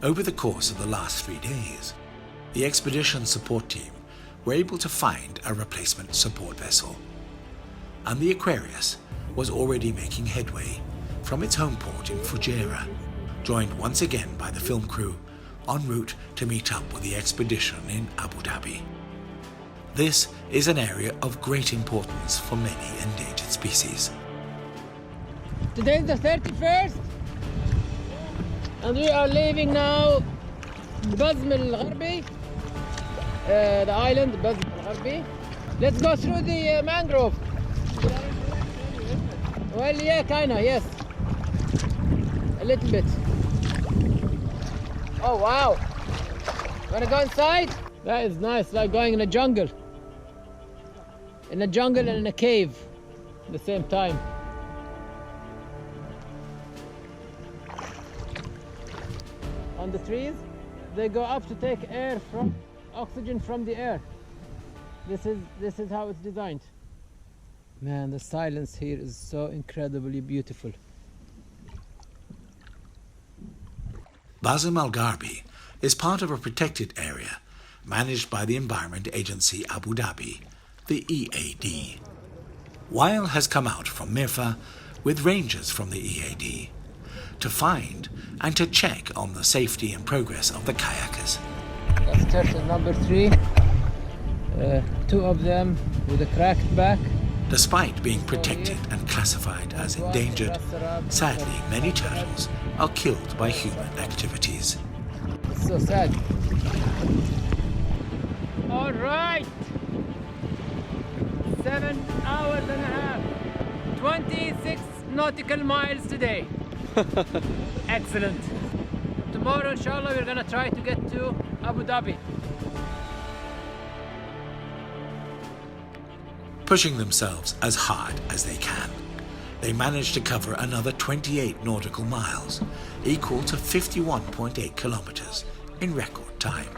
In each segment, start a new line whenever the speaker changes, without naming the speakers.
Over the course of the last 3 days, the expedition support team were able to find a replacement support vessel, and the Aquarius was already making headway from its home port in Fujairah, joined once again by the film crew en route to meet up with the expedition in Abu Dhabi. This is an area of great importance for many endangered species.
Today is the 31st and we are leaving now Bazm al-Gharbi, the island Bazm al-Gharbi. Let's go through the mangrove. Well, yeah, kinda, yes. A little bit. Oh, wow. Wanna go inside? That is nice, like going in a jungle. In a jungle and in a cave at the same time. On the trees, they go up to take oxygen from the air. This is how it's designed. Man, the silence here is so incredibly beautiful.
Bazm al-Gharbi is part of a protected area managed by the Environment Agency Abu Dhabi, the EAD. Wael has come out from Mirfa with rangers from the EAD to find and to check on the safety and progress of the kayakers.
That's turtle number 3. 2 of them with a cracked back.
Despite being protected and classified as endangered, sadly many turtles are killed by human activities.
It's so sad. All right. 7 hours and a half. 26 nautical miles today. Excellent. Tomorrow, inshallah, we're gonna try to get to Abu Dhabi.
Pushing themselves as hard as they can, they managed to cover another 28 nautical miles, equal to 51.8 kilometers in record time.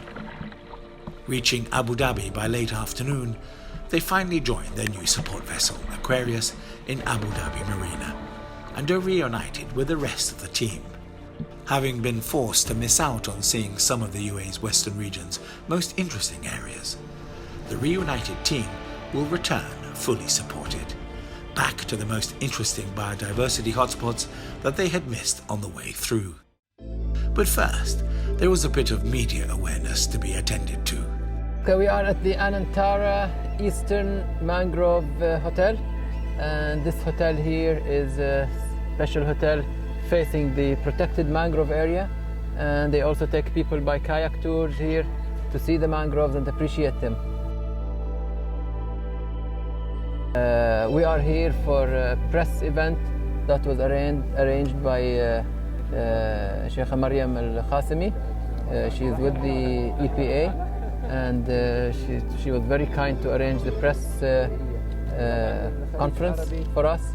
Reaching Abu Dhabi by late afternoon, they finally joined their new support vessel, Aquarius, in Abu Dhabi Marina, and are reunited with the rest of the team. Having been forced to miss out on seeing some of the UAE's western region's most interesting areas, the reunited team will return fully supported, back to the most interesting biodiversity hotspots that they had missed on the way through. But first, there was a bit of media awareness to be attended to.
Okay, we are at the Anantara Eastern Mangrove Hotel, and this hotel here is a special hotel facing the protected mangrove area, and they also take people by kayak tours here to see the mangroves and appreciate them. We are here for a press event that was arranged by Sheikha Maryam Al-Khasimi. She is with the EPA, and she was very kind to arrange the press conference for us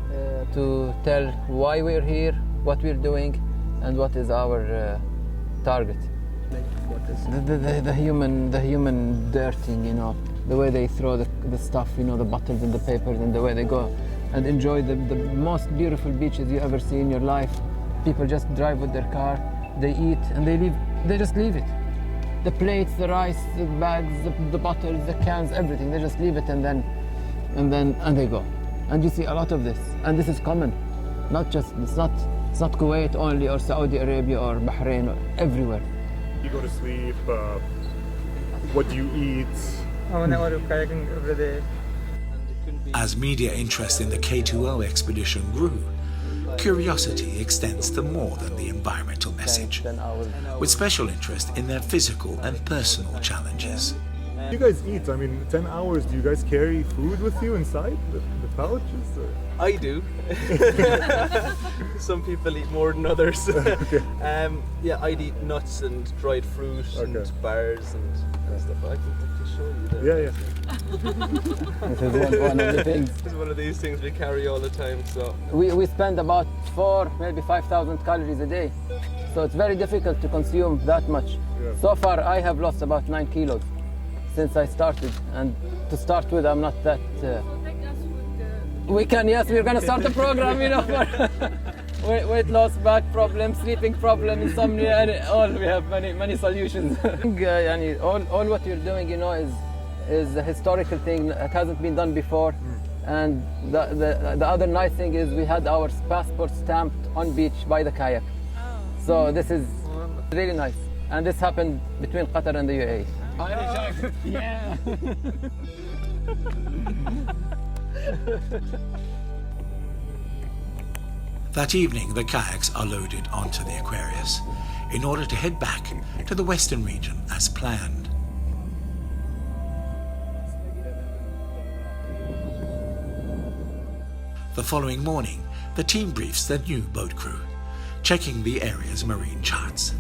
to tell why we're here, what we're doing, and what is our target. The human dirting, you know, the way they throw the stuff, you know, the bottles and the papers, and the way they go and enjoy the most beautiful beaches you ever see in your life. People just drive with their car, they eat, and they just leave it. The plates, the rice, the bags, the bottles, the cans, everything, they just leave it and they go. And you see a lot of this, and this is common. It's not Kuwait only, or Saudi Arabia, or Bahrain, or everywhere.
You go to sleep, what do you eat?
Kayaking every day.
As media interest in the K2O expedition grew, curiosity extends to more than the environmental message, with special interest in their physical and personal challenges.
You guys eat, I mean, 10 hours, do you guys carry food with you inside the pouches?
I do. Some people eat more than others.
Okay.
Yeah, I'd eat nuts and dried fruit and bars and stuff. I can show you there.
Yeah.
This is one of the things.
It's one of these things we carry all the time. So
we spend about 4, maybe 5,000 calories a day. So it's very difficult to consume that much.
Yeah.
So far, I have lost about 9 kilos since I started. And to start with, I'm not that... we're going to start a program, you know, weight loss, back problem, sleeping problem, insomnia, and all we have many solutions. Yani all what you're doing, you know, is a historical thing. It hasn't been done before. And the other nice thing is we had our passport stamped on beach by the kayak. So this is really nice. And this happened between Qatar and the UAE.
Yeah.
That evening, the kayaks are loaded onto the Aquarius in order to head back to the western region as planned. The following morning, the team briefs the new boat crew, checking the area's marine charts.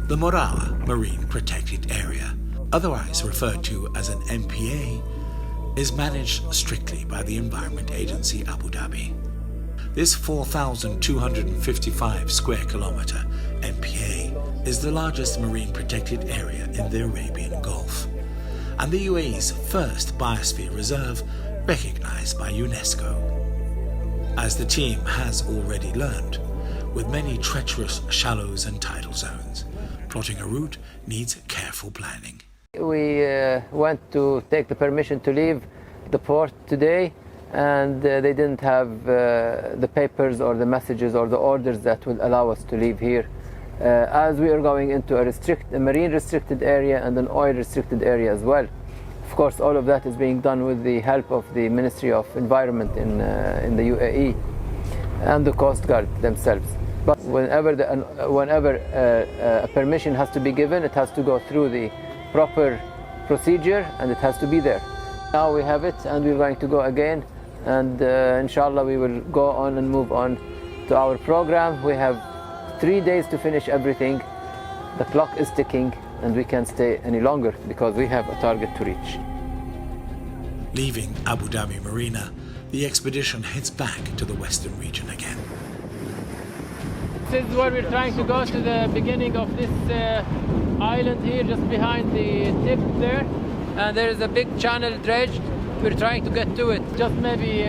The Morawa Marine Protected Area, otherwise referred to as an MPA, is managed strictly by the Environment Agency Abu Dhabi. This 4,255 square kilometre MPA is the largest marine protected area in the Arabian Gulf, and the UAE's first biosphere reserve recognised by UNESCO. As the team has already learned, with many treacherous shallows and tidal zones, plotting a route needs careful planning.
We went to take the permission to leave the port today, and they didn't have the papers or the messages or the orders that would allow us to leave here, as we are going into a marine restricted area and an oil restricted area as well. Of course, all of that is being done with the help of the Ministry of Environment in the UAE and the Coast Guard themselves. But whenever a permission has to be given, it has to go through the proper procedure and it has to be there. Now we have it, and we're going to go again, and inshallah we will go on and move on to our program. We have 3 days to finish everything. The clock is ticking and we can't stay any longer because we have a target to reach.
Leaving Abu Dhabi Marina, the expedition heads back to the western region again.
This is where we're trying to go, to the beginning of this island here, just behind the tip there. And there is a big channel dredged. We're trying to get to it. Just maybe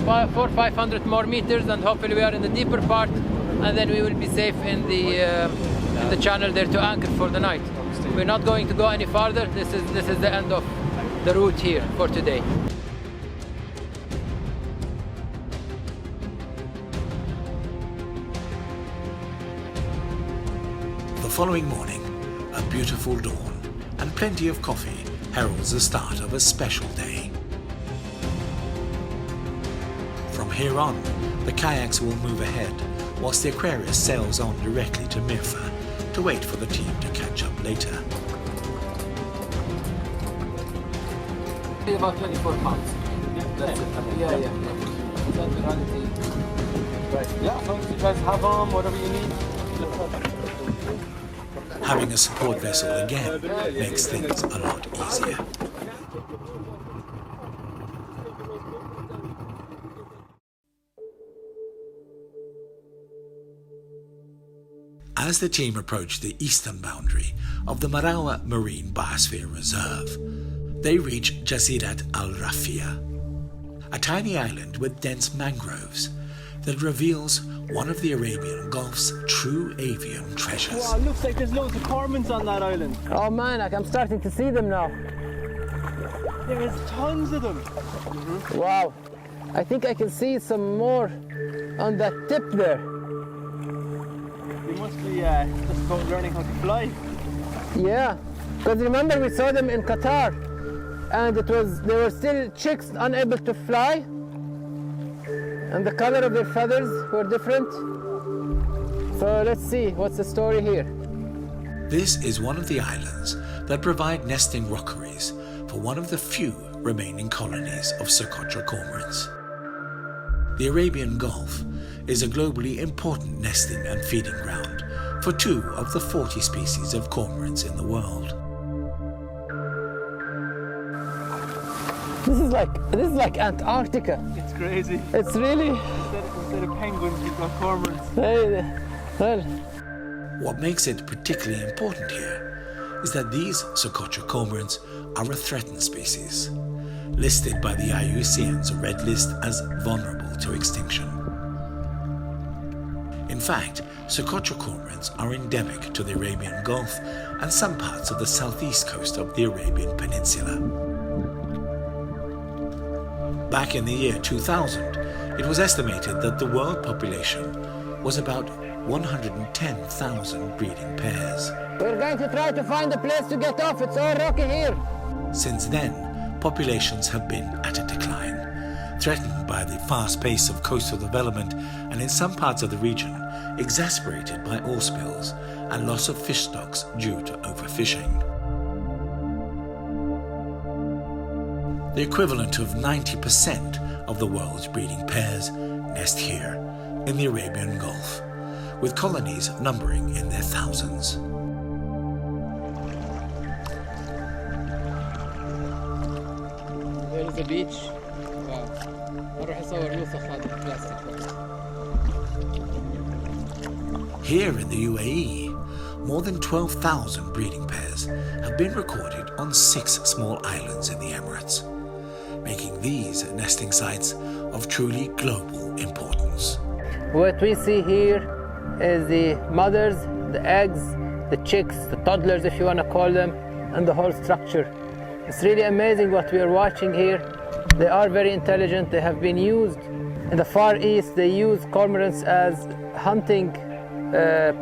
400-500 more meters, and hopefully we are in the deeper part, and then we will be safe in the channel there to anchor for the night. We're not going to go any farther. This is the end of the route here for today.
The following morning, a beautiful dawn and plenty of coffee heralds the start of a special day. From here on, the kayaks will move ahead, whilst the Aquarius sails on directly to Mirfa to wait for the team to catch up later.
About 24 pounds. That's it. Yeah.
Right. Yeah, as long as you guys have them, whatever you need.
Having a support vessel again makes things a lot easier. As the team approach the eastern boundary of the Morawa Marine Biosphere Reserve, they reach Jasirat Al Rafia, a tiny island with dense mangroves that reveals one of the Arabian Gulf's true avian treasures.
Wow, it looks like there's loads of cormorants on that island.
Oh man, I'm starting to see them now.
There's tons of them.
Wow, I think I can see some more on that tip there.
You must be just about learning how to fly.
Yeah, because remember we saw them in Qatar, and they were still chicks unable to fly, and the color of their feathers were different. So let's see what's the story here.
This is one of the islands that provide nesting rockeries for one of the few remaining colonies of Socotra cormorants. The Arabian Gulf is a globally important nesting and feeding ground for 2 of the 40 species of cormorants in the world.
This is like Antarctica.
It's crazy.
It's really...
Instead of penguins, you've got cormorants.
Well,
What makes it particularly important here is that these Socotra cormorants are a threatened species, listed by the IUCN's Red List as vulnerable to extinction. In fact, Socotra cormorants are endemic to the Arabian Gulf and some parts of the southeast coast of the Arabian Peninsula. Back in the year 2000, it was estimated that the world population was about 110,000 breeding pairs.
We're going to try to find a place to get off. It's all rocky here.
Since then, populations have been at a decline, threatened by the fast pace of coastal development and in some parts of the region, exacerbated by oil spills and loss of fish stocks due to overfishing. The equivalent of 90% of the world's breeding pairs nest here in the Arabian Gulf, with colonies numbering in their thousands.
There is a beach. Wow. أروح أصور نسخ هذا البلاستيك.
Here in the UAE, more than 12,000 breeding pairs have been recorded on 6 small islands in the Emirates, making these nesting sites of truly global importance.
What we see here is the mothers, the eggs, the chicks, the toddlers if you want to call them, and the whole structure. It's really amazing what we are watching here. They are very intelligent. They have been used in the Far East. They use cormorants as hunting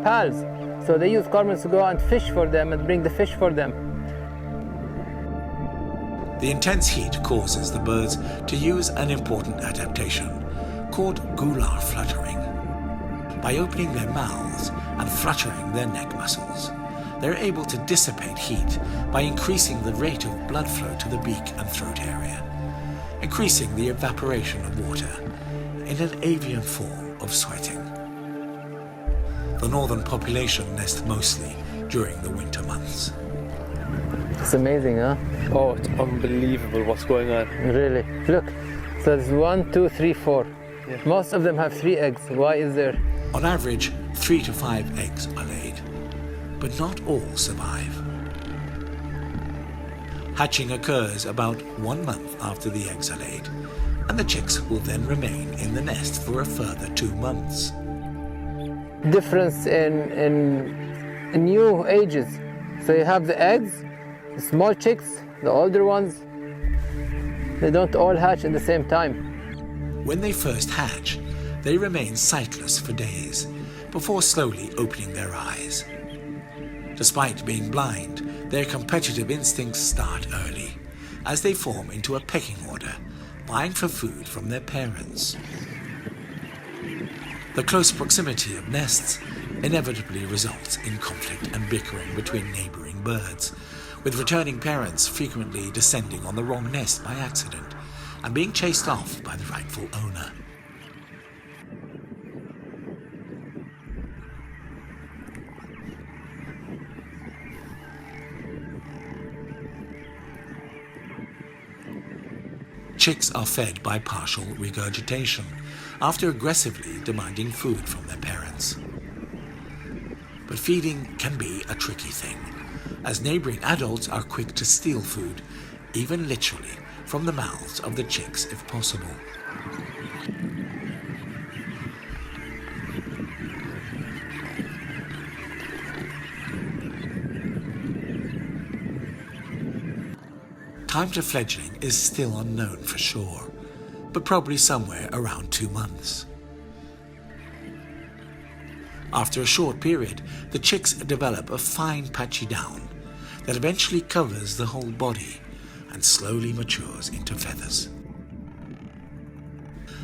pals. So they use cormorants to go out and fish for them and bring the fish for them.
The intense heat causes the birds to use an important adaptation called gular fluttering. By opening their mouths and fluttering their neck muscles, they're able to dissipate heat by increasing the rate of blood flow to the beak and throat area, increasing the evaporation of water in an avian form of sweating. The northern population nest mostly during the winter months.
It's amazing, huh?
Oh, it's unbelievable what's going on.
Really. Look, so there's 1, 2, 3, 4.
Yeah.
Most of them have 3 eggs. Why is there?
On average, 3 to 5 eggs are laid, but not all survive. Hatching occurs about 1 month after the eggs are laid, and the chicks will then remain in the nest for a further 2 months.
Difference in new ages. So you have the eggs, the small chicks, the older ones. They don't all hatch at the same time.
When they first hatch, they remain sightless for days before slowly opening their eyes. Despite being blind, their competitive instincts start early as they form into a pecking order, vying for food from their parents. The close proximity of nests inevitably results in conflict and bickering between neighboring birds, with returning parents frequently descending on the wrong nest by accident and being chased off by the rightful owner. Chicks are fed by partial regurgitation after aggressively demanding food from their parents. But feeding can be a tricky thing, as neighboring adults are quick to steal food, even literally, from the mouths of the chicks if possible. Time to fledgling is still unknown for sure, but probably somewhere around 2 months. After a short period, the chicks develop a fine patchy down that eventually covers the whole body and slowly matures into feathers.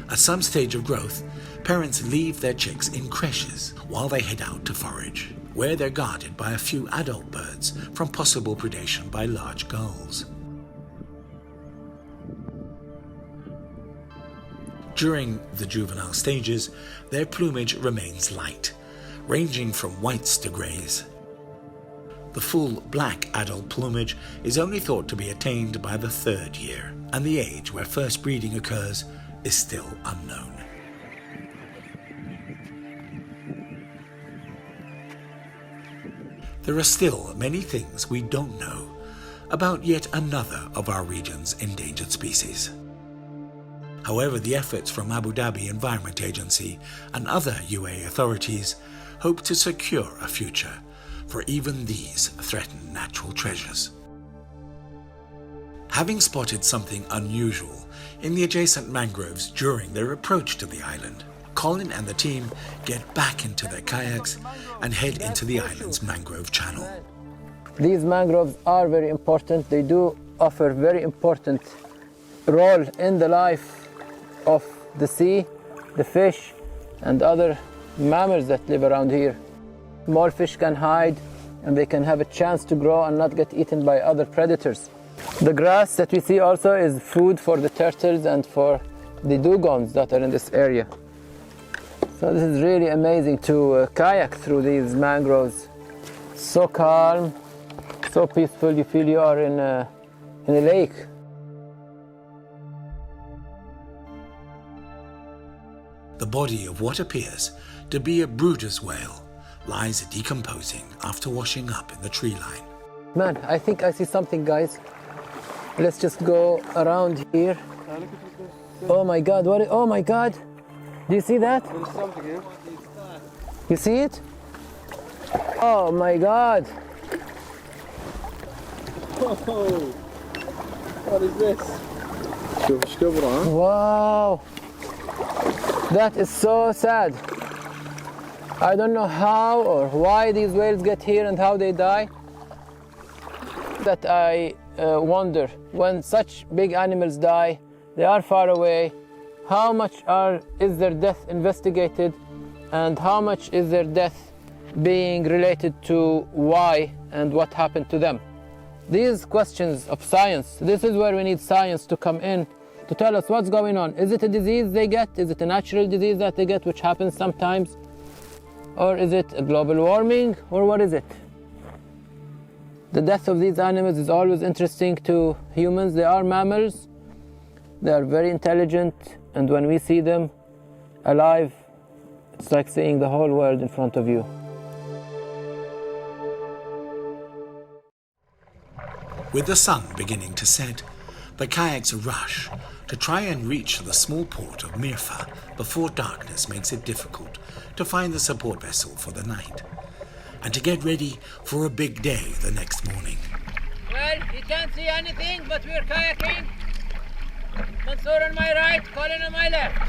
At some stage of growth, parents leave their chicks in creches while they head out to forage, where they're guarded by a few adult birds from possible predation by large gulls. During the juvenile stages, their plumage remains light, ranging from whites to greys. The full black adult plumage is only thought to be attained by the 3rd year, and the age where first breeding occurs is still unknown. There are still many things we don't know about yet another of our region's endangered species. However, the efforts from Abu Dhabi Environment Agency and other UAE authorities hope to secure a future for even these threatened natural treasures. Having spotted something unusual in the adjacent mangroves during their approach to the island, Colin and the team get back into their kayaks and head into the island's mangrove channel.
These mangroves are very important. They do offer very important role in the life of the sea, the fish, and other mammals that live around here. Small fish can hide and they can have a chance to grow and not get eaten by other predators. The grass that we see also is food for the turtles and for the dugongs that are in this area. So this is really amazing to kayak through these mangroves. So calm, so peaceful, you feel you are in a lake.
The body of what appears to be a Bruder's whale lies decomposing after washing up in the tree line.
Man, I think I see something, guys. Let's just go around here. Oh my God, oh my God. Do you see that?
There's something here.
You see it? Oh my God.
Oh, what is this?
Wow. That is so sad. I don't know how or why these whales get here and how they die. That I wonder, when such big animals die, they are far away, how much is their death investigated and how much is their death being related to why and what happened to them. These questions of science, this is where we need science to come in to tell us what's going on. Is it a disease they get? Is it a natural disease that they get, which happens sometimes? Or is it a global warming? Or what is it? The death of these animals is always interesting to humans. They are mammals. They are very intelligent. And when we see them alive, it's like seeing the whole world in front of you.
With the sun beginning to set, the kayaks rush to try and reach the small port of Mirfa before darkness makes it difficult to find the support vessel for the night, and to get ready for a big day the next morning.
Well, you can't see anything, but we're kayaking. Mansour on my right, Colin on my left.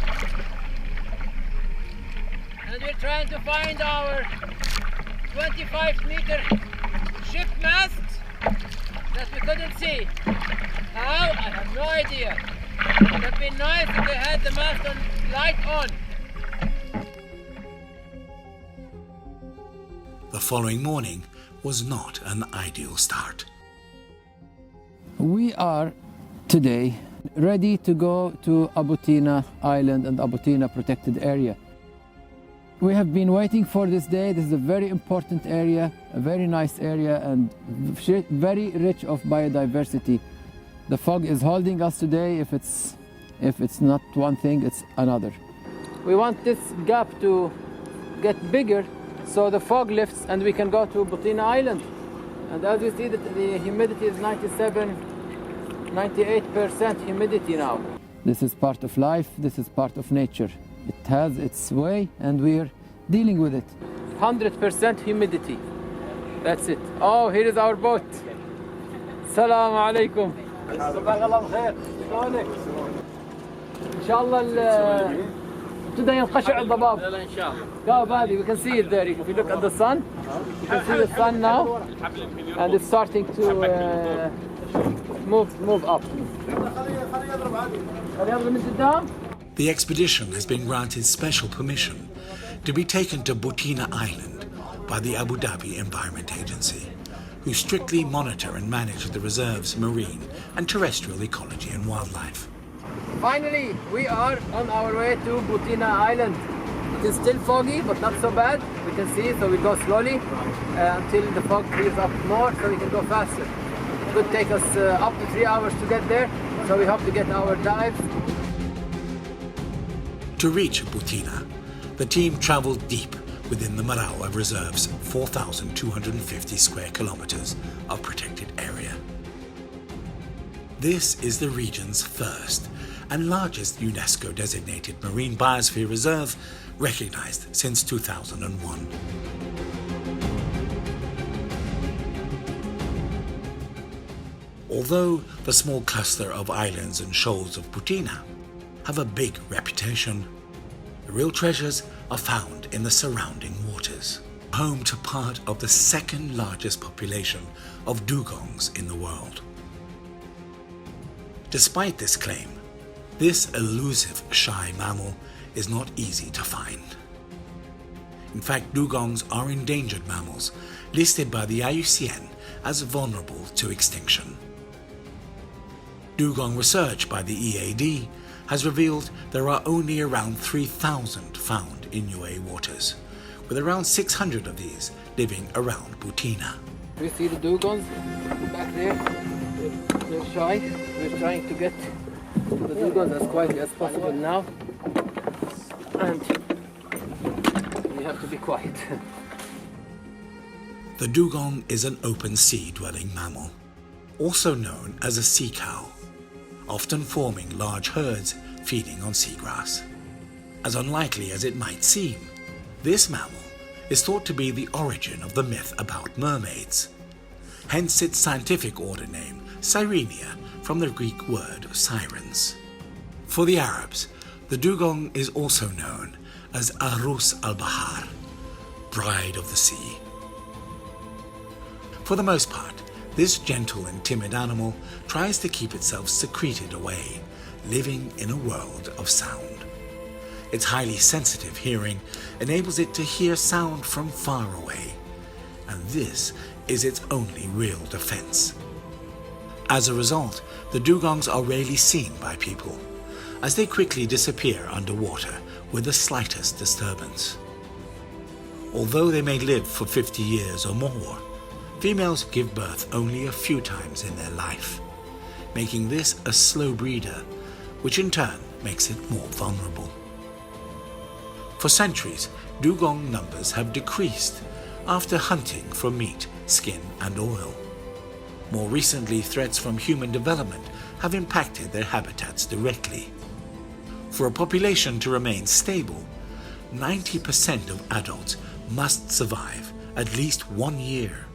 And we're trying to find our 25-meter ship mast that we couldn't see. How? I have no idea. It would have been nice if they had the mast light on.
The following morning was not an ideal start.
We are today ready to go to Abu Tina Island and Abu Tina protected area. We have been waiting for this day. This is a very important area, a very nice area and very rich of biodiversity. The fog is holding us today. If it's not one thing, it's another. We want this gap to get bigger so the fog lifts and we can go to Abu Tina Island. And as you see, the humidity is 98% humidity now. This is part of life, this is part of nature. It has its way and we're dealing with it. 100% humidity. That's it. Oh, here is our boat. Assalamu alaikum. إن شاء الله ابتدى ينقشع الضباب. We can see it there. If you look at the sun, you can see the sun now, and it's starting to move up.
The expedition has been granted special permission to be taken to Abu Tina Island by the Abu Dhabi Environment Agency, who strictly monitor and manage the reserve's marine and terrestrial ecology and wildlife.
Finally, we are on our way to Abu Tina Island. It is still foggy, but not so bad. We can see, so we go slowly until the fog clears up more, so we can go faster. It could take us up to 3 hours to get there, so we hope to get our dive.
To reach Abu Tina, the team traveled deep within the Marawa Reserve's 4,250 square kilometers of protected area. This is the region's first and largest UNESCO designated marine biosphere reserve recognized since 2001. Although the small cluster of islands and shoals of Putina have a big reputation, the real treasures are found in the surrounding waters, home to part of the second largest population of dugongs in the world. Despite this claim, this elusive shy mammal is not easy to find. In fact, dugongs are endangered mammals listed by the IUCN as vulnerable to extinction. Dugong research by the EAD has revealed there are only around 3,000 found in UAE waters, with around 600 of these living around Putina.
We see the dugongs back there. They're shy. We're trying to get to the dugongs as quietly as possible now. And we have to be quiet.
The dugong is an open sea dwelling mammal, also known as a sea cow, often forming large herds feeding on seagrass. As unlikely as it might seem, this mammal is thought to be the origin of the myth about mermaids, hence its scientific order name, Sirenia, from the Greek word sirens. For the Arabs, the dugong is also known as Arus al-Bahar, bride of the sea. For the most part, this gentle and timid animal tries to keep itself secreted away, living in a world of sound. Its highly sensitive hearing enables it to hear sound from far away, and this is its only real defense. As a result, the dugongs are rarely seen by people, as they quickly disappear underwater with the slightest disturbance. Although they may live for 50 years or more, females give birth only a few times in their life, making this a slow breeder, which in turn makes it more vulnerable. For centuries, dugong numbers have decreased after hunting for meat, skin, and oil. More recently, threats from human development have impacted their habitats directly. For a population to remain stable, 90% of adults must survive at least 1 year.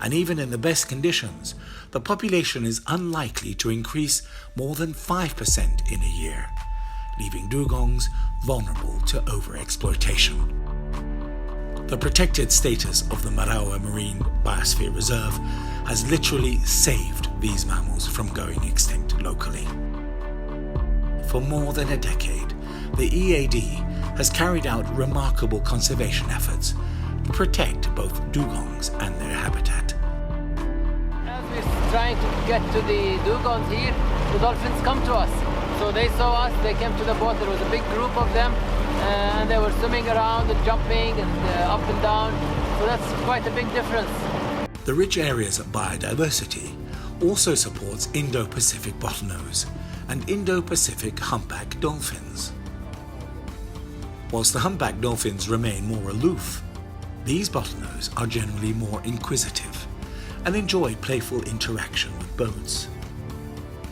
And even in the best conditions, the population is unlikely to increase more than 5% in a year, leaving dugongs vulnerable to overexploitation. The protected status of the Marawa Marine Biosphere Reserve has literally saved these mammals from going extinct locally. For more than a decade, the EAD has carried out remarkable conservation efforts to protect both dugongs and their habitat.
As we're trying to get to the dugongs here, the dolphins come to us. So they saw us, they came to the boat, there was a big group of them, and they were swimming around and jumping and up and down. So that's quite a big difference.
The rich area's biodiversity also supports Indo-Pacific bottlenose and Indo-Pacific humpback dolphins. Whilst the humpback dolphins remain more aloof, these bottlenose are generally more inquisitive and enjoy playful interaction with boats.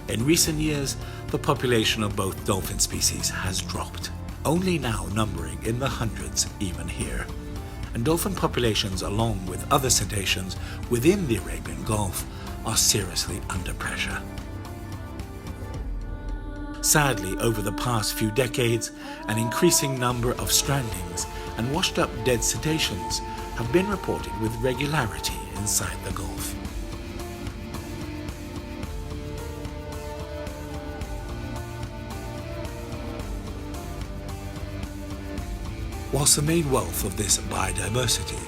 In recent years, the population of both dolphin species has dropped, only now numbering in the hundreds even here, and dolphin populations along with other cetaceans within the Arabian Gulf are seriously under pressure. Sadly, over the past few decades, an increasing number of strandings and washed-up dead cetaceans have been reported with regularity inside the Gulf. Whilst the main wealth of this biodiversity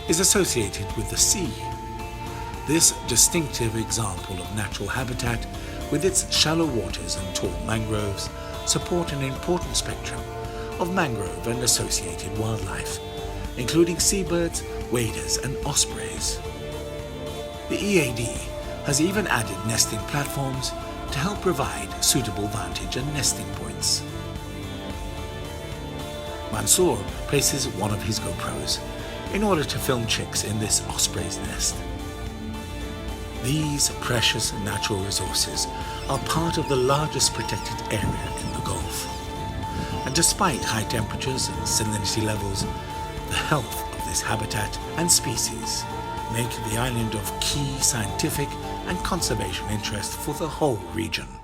is associated with the sea, this distinctive example of natural habitat with its shallow waters and tall mangroves support an important spectrum of mangrove and associated wildlife, including seabirds, waders and ospreys. The EAD has even added nesting platforms to help provide suitable vantage and nesting points. Mansour places one of his GoPros in order to film chicks in this osprey's nest. These precious natural resources are part of the largest protected area in the Gulf. And despite high temperatures and salinity levels, the health of this habitat and species make the island of key scientific and conservation interest for the whole region.